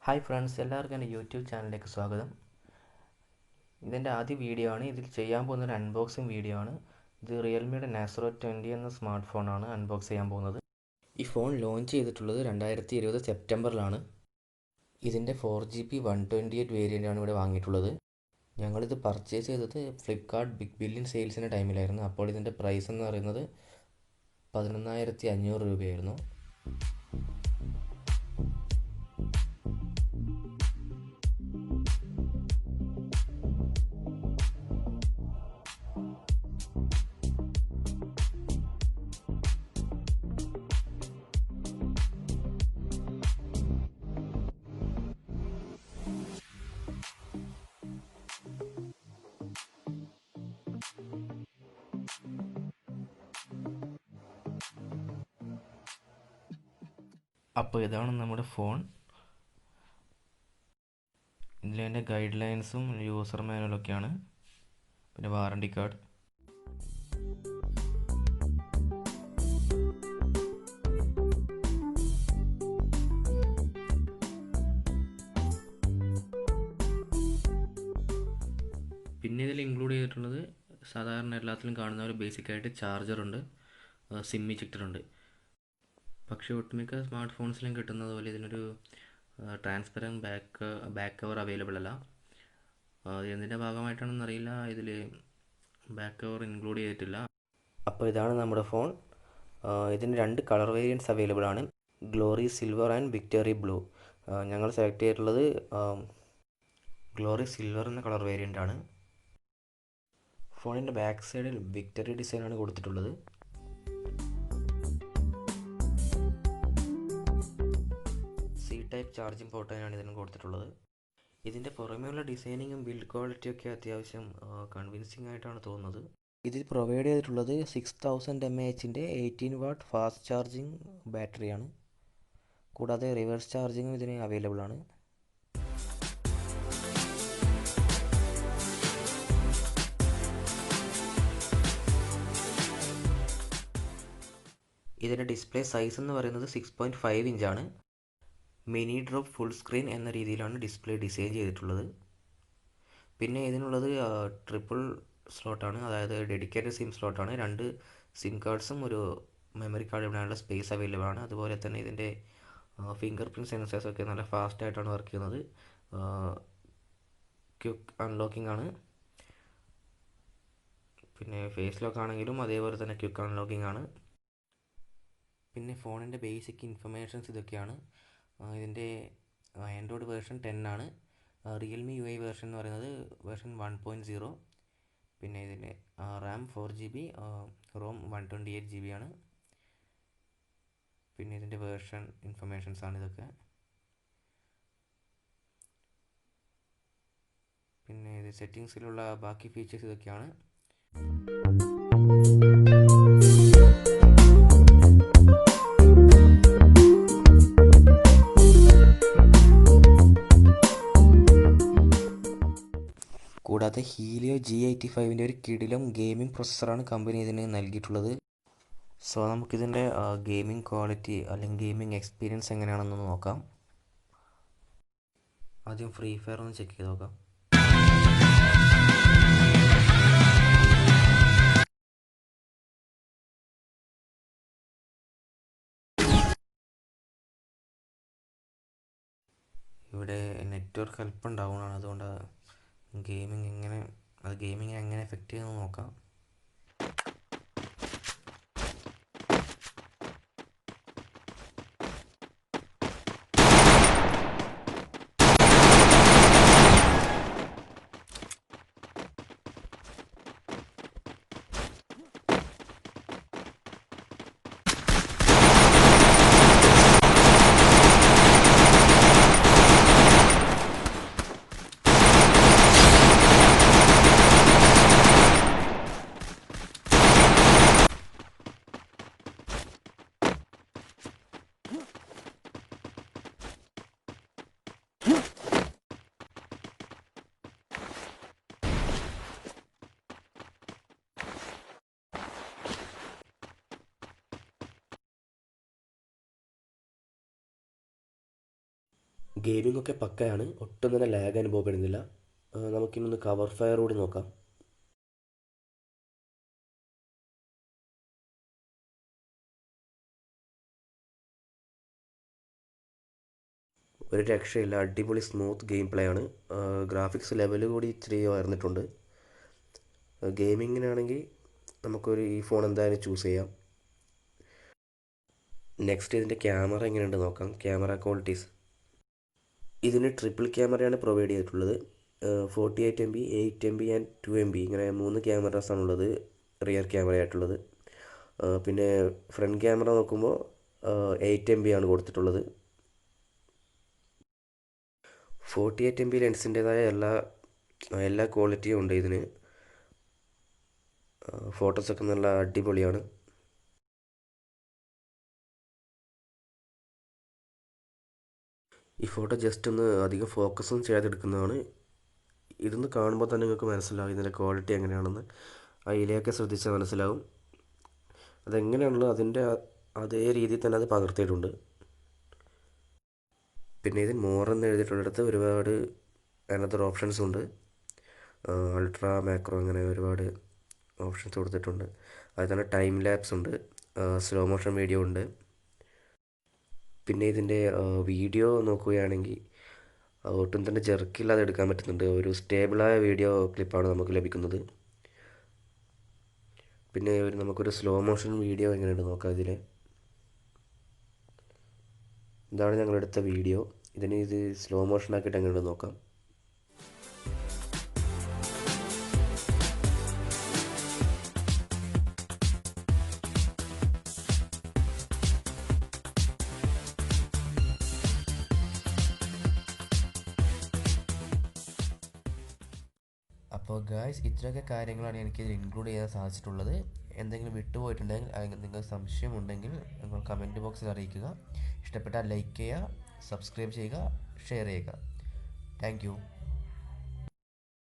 Hi friends, എല്ലാവർക്കും എൻ്റെ YouTube ചാനലിലേക്ക് സ്വാഗതം. ഇതെൻ്റെ ആദ്യ വീഡിയോ ആണ്. ഇതിൽ ചെയ്യാൻ പോകുന്നൊരു അൺബോക്സിങ് വീഡിയോ ആണ്. ഇത് റിയൽമിയുടെ NARZO20 എന്ന സ്മാർട്ട് ഫോണാണ് അൺബോക്സ് ചെയ്യാൻ പോകുന്നത്. ഈ ഫോൺ ലോഞ്ച് ചെയ്തിട്ടുള്ളത് 2020 സെപ്റ്റംബറിലാണ്. ഇതിൻ്റെ 4GB 128 വേരിയൻ്റാണ് ഇവിടെ വാങ്ങിയിട്ടുള്ളത്. ഞങ്ങളിത് പർച്ചേസ് ചെയ്തത് ഫ്ലിപ്കാർട്ട് ബിഗ് ബില്യൺ സെയിൽസിൻ്റെ ടൈമിലായിരുന്നു. അപ്പോൾ ഇതിൻ്റെ പ്രൈസ് എന്ന് പറയുന്നത് 11,500 രൂപയായിരുന്നു. അപ്പോൾ ഇതാണ് നമ്മുടെ ഫോൺ. ഇതിലെൻ്റെ ഗൈഡ് ലൈൻസും യൂസർ മാനുവലൊക്കെയാണ്. പിന്നെ വാറണ്ടി കാർഡ്. പിന്നെ ഇതിൽ ഇൻക്ലൂഡ് ചെയ്തിട്ടുള്ളത് സാധാരണ എല്ലാത്തിലും കാണുന്ന ഒരു ബേസിക്കായിട്ട് ചാർജറുണ്ട്, സിം ഇജക്ടറുണ്ട്. പക്ഷേ ഒട്ടുമിക്ക സ്മാർട്ട് ഫോൺസിലും കിട്ടുന്നത് പോലെ ഇതിനൊരു ട്രാൻസ്പെറൻറ്റ് ബാക്ക് കവർ അവൈലബിൾ അല്ല. എന്തിൻ്റെ ഭാഗമായിട്ടാണെന്ന് അറിയില്ല, ഇതിൽ ബാക്ക് കവർ ഇൻക്ലൂഡ് ചെയ്തിട്ടില്ല. അപ്പോൾ ഇതാണ് നമ്മുടെ ഫോൺ. ഇതിന് 2 കളർ വേരിയൻറ്റ്സ് അവൈലബിൾ ആണ്, glory silver and victory blue. ഞങ്ങൾ സെലക്ട് ചെയ്തിട്ടുള്ളത് ഗ്ലോറി സിൽവർ എന്ന കളർ വേരിയൻ്റ് ആണ്. ഫോണിൻ്റെ ബാക്ക് സൈഡിൽ വിക്ടറി ഡിസൈനാണ് കൊടുത്തിട്ടുള്ളത്. ടൈപ്പ് ചാർജിങ് പോർട്ടാണ് ഇതിന് കൊടുത്തിട്ടുള്ളത്. ഇതിൻ്റെ പുറമേയുള്ള ഡിസൈനിങ്ങും ബിൽഡ് ക്വാളിറ്റിയൊക്കെ അത്യാവശ്യം കൺവിൻസിങ് ആയിട്ടാണ് തോന്നുന്നത്. ഇതിൽ പ്രൊവൈഡ് ചെയ്തിട്ടുള്ളത് 6000 mAh 18W ഫാസ്റ്റ് ചാർജിങ് ബാറ്ററിയാണ്. കൂടാതെ റിവേഴ്സ് ചാർജിങ്ങും ഇതിന് അവൈലബിൾ ആണ്. ഇതിൻ്റെ ഡിസ്പ്ലേ സൈസ് എന്ന് പറയുന്നത് 6.5 ഇഞ്ചാണ്. മിനി ഡ്രോപ്പ് ഫുൾ സ്ക്രീൻ എന്ന രീതിയിലാണ് ഡിസ്പ്ലേ ഡിസൈൻ ചെയ്തിട്ടുള്ളത്. പിന്നെ ഇതിനുള്ളത് ട്രിപ്പിൾ സ്ലോട്ടാണ്, അതായത് ഡെഡിക്കേറ്റഡ് സിം സ്ലോട്ടാണ്. 2 സിം കാർഡ്സും ഒരു മെമ്മറി കാർഡ് ഇടാനുള്ള സ്പേസ് അവൈലബിൾ ആണ്. അതുപോലെ തന്നെ ഇതിൻ്റെ ഫിംഗർ പ്രിൻറ്റ് സെൻസേഴ്സൊക്കെ നല്ല ഫാസ്റ്റായിട്ടാണ് വർക്ക് ചെയ്യുന്നത്. ക്വിക്ക് അൺലോക്കിംഗ് ആണ്. പിന്നെ ഫേസ് ലോക്ക് ആണെങ്കിലും അതേപോലെ തന്നെ ക്വിക്ക് അൺലോക്കിംഗ് ആണ്. പിന്നെ ഫോണിൻ്റെ ബേസിക് ഇൻഫർമേഷൻസ് ഇതൊക്കെയാണ്. ഇതിൻ്റെ ആൻഡ്രോയിഡ് വേർഷൻ 10 ആണ്. റിയൽമി UI വേർഷൻ എന്ന് പറയുന്നത് വേർഷൻ 1.0. പിന്നെ ഇതിൻ്റെ റാം 4GB, റോം 128GB ആണ്. പിന്നെ ഇതിൻ്റെ വേർഷൻ ഇൻഫർമേഷൻസ് ആണ് ഇതൊക്കെ. പിന്നെ ഇത് സെറ്റിങ്സിലുള്ള ബാക്കി ഫീച്ചേഴ്സ് ഇതൊക്കെയാണ്. കൂടാതെ ഹീലിയോ G85ൻ്റെ ഒരു കിടിലം ഗെയിമിംഗ് പ്രൊസസ്സറാണ് കമ്പനി ഇതിന് നൽകിയിട്ടുള്ളത്. സോ നമുക്കിതിൻ്റെ ഗെയിമിംഗ് ക്വാളിറ്റി അല്ലെങ്കിൽ ഗെയിമിംഗ് എക്സ്പീരിയൻസ് എങ്ങനെയാണെന്ന് നോക്കാം. ആദ്യം ഫ്രീ ഫയർ ഒന്ന് ചെക്ക് ചെയ്ത് നോക്കാം. ഇവിടെ നെറ്റ്വർക്ക് ഹെൽപ്പ് ഉണ്ടാവുന്നതാണ്, അതുകൊണ്ട് ഗെയിമിംഗ് എങ്ങനെ എഫക്റ്റ് ചെയ്യുമെന്ന് നോക്കാം. ഗെയിമിംഗ് ഒക്കെ പക്കയാണ്, ഒട്ടും തന്നെ ലാഗ് അനുഭവപ്പെടുന്നില്ല. നമുക്കിന്നൊന്ന് കവർ ഫയർ കൂടി നോക്കാം. ഒരു രക്ഷയില്ല, അടിപൊളി സ്മൂത്ത് ഗെയിം പ്ലേ ആണ്. ഗ്രാഫിക്സ് ലെവൽ കൂടി ഇച്ചിരി ഉയർന്നിട്ടുണ്ട്. ഗെയിമിങ്ങിനാണെങ്കിൽ നമുക്കൊരു ഈ ഫോൺ എന്തായാലും ചൂസ് ചെയ്യാം. നെക്സ്റ്റ് ഇതിൻ്റെ ക്യാമറ എങ്ങനെയുണ്ട് നോക്കാം. ക്യാമറ ക്വാളിറ്റീസ്, ഇതിന് ട്രിപ്പിൾ ക്യാമറയാണ് പ്രൊവൈഡ് ചെയ്തിട്ടുള്ളത്. 48 MB, 8 MB ആൻഡ് 2 MB, ഇങ്ങനെ 3 ക്യാമറാസാണുള്ളത് റിയർ ക്യാമറ ആയിട്ടുള്ളത്. പിന്നെ ഫ്രണ്ട് ക്യാമറ നോക്കുമ്പോൾ 8 MB ആണ് കൊടുത്തിട്ടുള്ളത്. 48 MB ലെൻസിൻ്റേതായ എല്ലാ ക്വാളിറ്റിയും ഉണ്ട് ഇതിന്. ഫോട്ടോസൊക്കെ നല്ല അടിപൊളിയാണ്. ഈ ഫോട്ടോ ജസ്റ്റ് ഒന്ന് അധികം ഫോക്കസൊന്നും ചെയ്യാതെടുക്കുന്നതാണ്. ഇതൊന്ന് കാണുമ്പോൾ തന്നെ നിങ്ങൾക്ക് മനസ്സിലാവും ഇതിൻ്റെ ക്വാളിറ്റി എങ്ങനെയാണെന്ന്. ആ ഇലയൊക്കെ ശ്രദ്ധിച്ചാൽ മനസ്സിലാവും. അതെങ്ങനെയാണല്ലോ അതിൻ്റെ അതേ രീതിയിൽ തന്നെ അത് പകർത്തിയിട്ടുണ്ട്. പിന്നെ ഇതിൽ മോർ എന്ന് എഴുതിയിട്ടുള്ളിടത്ത് ഒരുപാട് അനദർ ഓപ്ഷൻസ് ഉണ്ട്. അൾട്രാ മാക്രോ അങ്ങനെ ഒരുപാട് ഓപ്ഷൻസ് കൊടുത്തിട്ടുണ്ട്. അതിൽ തന്നെ ടൈം ലാപ്സ് ഉണ്ട്, സ്ലോ മോഷൻ വീഡിയോ ഉണ്ട്. പിന്നെ ഇതിൻ്റെ വീഡിയോ നോക്കുകയാണെങ്കിൽ ഒട്ടും തന്നെ ജെർക്കില്ലാതെ എടുക്കാൻ പറ്റുന്നുണ്ട്. ഒരു സ്റ്റേബിളായ വീഡിയോ ക്ലിപ്പാണ് നമുക്ക് ലഭിക്കുന്നത്. പിന്നെ നമുക്കൊരു സ്ലോ മോഷൻ വീഡിയോ എങ്ങനെയുണ്ട് നോക്കാം. ഇതാണ് ഞങ്ങളെടുത്ത വീഡിയോ. ഇത് സ്ലോ മോഷൻ ആക്കിയിട്ട് എങ്ങനെയുണ്ട് നോക്കാം. അപ്പോൾ ഗായ്സ്, ഇത്രയൊക്കെ കാര്യങ്ങളാണ് എനിക്കിതിൽ ഇൻക്ലൂഡ് ചെയ്യാൻ സാധിച്ചിട്ടുള്ളത്. എന്തെങ്കിലും വിട്ടുപോയിട്ടുണ്ടെങ്കിൽ, അല്ലെങ്കിൽ നിങ്ങൾക്ക് സംശയമുണ്ടെങ്കിൽ നിങ്ങൾ കമൻറ്റ് ബോക്സിൽ അറിയിക്കുക. ഇഷ്ടപ്പെട്ടാൽ ലൈക്ക് ചെയ്യുക, സബ്സ്ക്രൈബ് ചെയ്യുക, ഷെയർ ചെയ്യുക. Thank you.